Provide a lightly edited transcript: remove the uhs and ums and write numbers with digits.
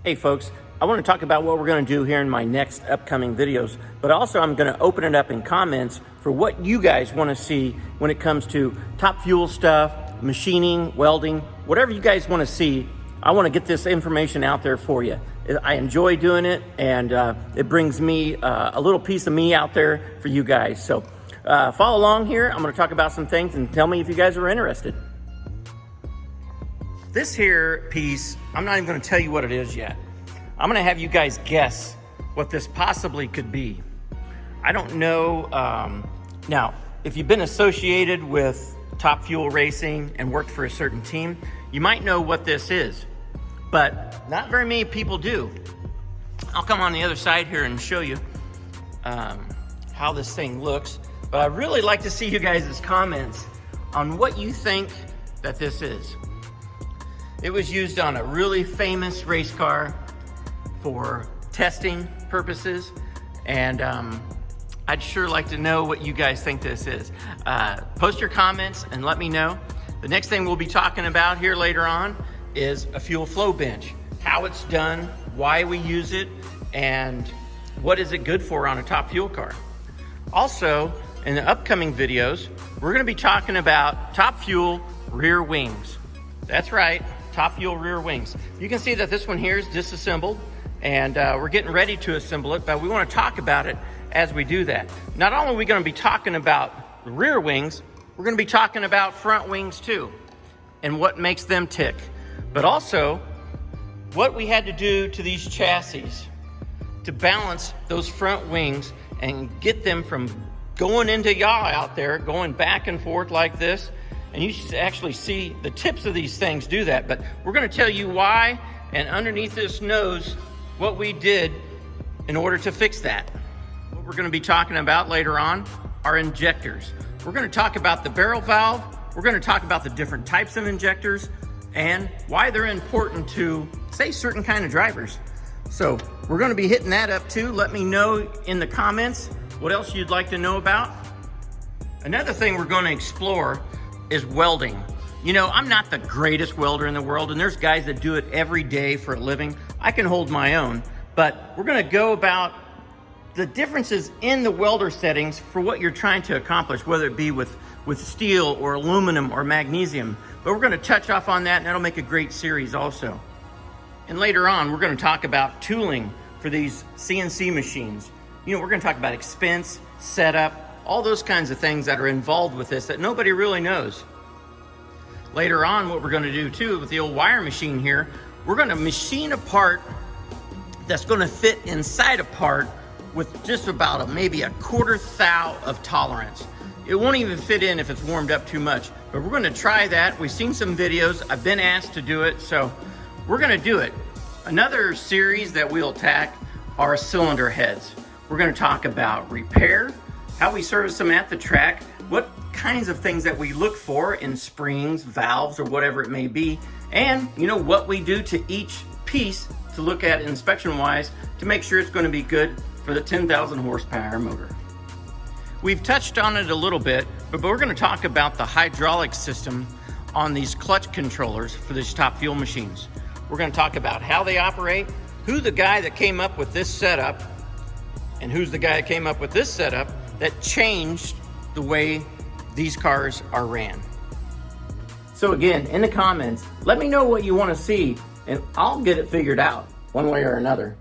Hey folks, I want to talk about what we're going to do here in my next upcoming videos, but also I'm going to open it up in comments for what you guys want to see when it comes to Top Fuel stuff, machining, welding, whatever you guys want to see. I want to get this information out there for you. I enjoy doing it, and it brings me a little piece of me out there for you guys. So follow along here. I'm going to talk about some things and tell me if you guys are interested. This here piece, I'm not even going to tell you what it is yet. I'm going to have you guys guess what this possibly could be. I don't know. Now, if you've been associated with Top Fuel Racing and worked for a certain team, you might know what this is, but not very many people do. I'll come on the other side here and show you how this thing looks, but I'd really like to see you guys' comments on what you think that this is. It was used on a really famous race car for testing purposes, and I'd sure like to know what you guys think this is. Post your comments and let me know. The next thing we'll be talking about here later on is a fuel flow bench, how it's done, why we use it, and what is it good for on a Top Fuel car. Also, in the upcoming videos, we're going to be talking about Top Fuel rear wings. That's right, Top Fuel rear wings. You can see that this one here is disassembled, and we're getting ready to assemble it, but we want to talk about it as we do that. Not only are we going to be talking about the rear wings, we're going to be talking about front wings too, and what makes them tick, but also what we had to do to these chassis to balance those front wings and get them from going into yaw out there, going back and forth like this. And you should actually see the tips of these things do that, but we're going to tell you why, and underneath this nose what we did in order to fix that. What we're going to be talking about later on are injectors. We're going to talk about the barrel valve. We're going to talk about the different types of injectors and why they're important to, say, certain kind of drivers. So we're going to be hitting that up too. Let me know in the comments what else you'd like to know about. Another thing we're going to explore is welding. You know, I'm not the greatest welder in the world, and there's guys that do it every day for a living. I can hold my own, but we're going to go about the differences in the welder settings for what you're trying to accomplish, whether it be with steel or aluminum or magnesium. But we're going to touch off on that, and that'll make a great series also. And later on, we're going to talk about tooling for these CNC machines. You know, we're going to talk about expense, setup, all those kinds of things that are involved with this that nobody really knows. Later on, what we're going to do too with the old wire machine here, we're going to machine a part that's going to fit inside a part with just about maybe a quarter thou of tolerance. It won't even fit in if it's warmed up too much, but we're going to try that. We've seen some videos. I've been asked to do it, so we're going to do it. Another series that we'll attack are cylinder heads. We're going to talk about repair, how we service them at the track, what kinds of things that we look for in springs, valves, or whatever it may be, and you know what we do to each piece to look at inspection wise to make sure it's going to be good for the 10,000 horsepower motor. We've touched on it a little bit, but we're going to talk about the hydraulic system on these clutch controllers for these Top Fuel machines. We're going to talk about how they operate, who the guy that came up with this setup, and who's the guy that came up with this setup that changed the way these cars are ran. So again, in the comments, let me know what you want to see, and I'll get it figured out one way or another.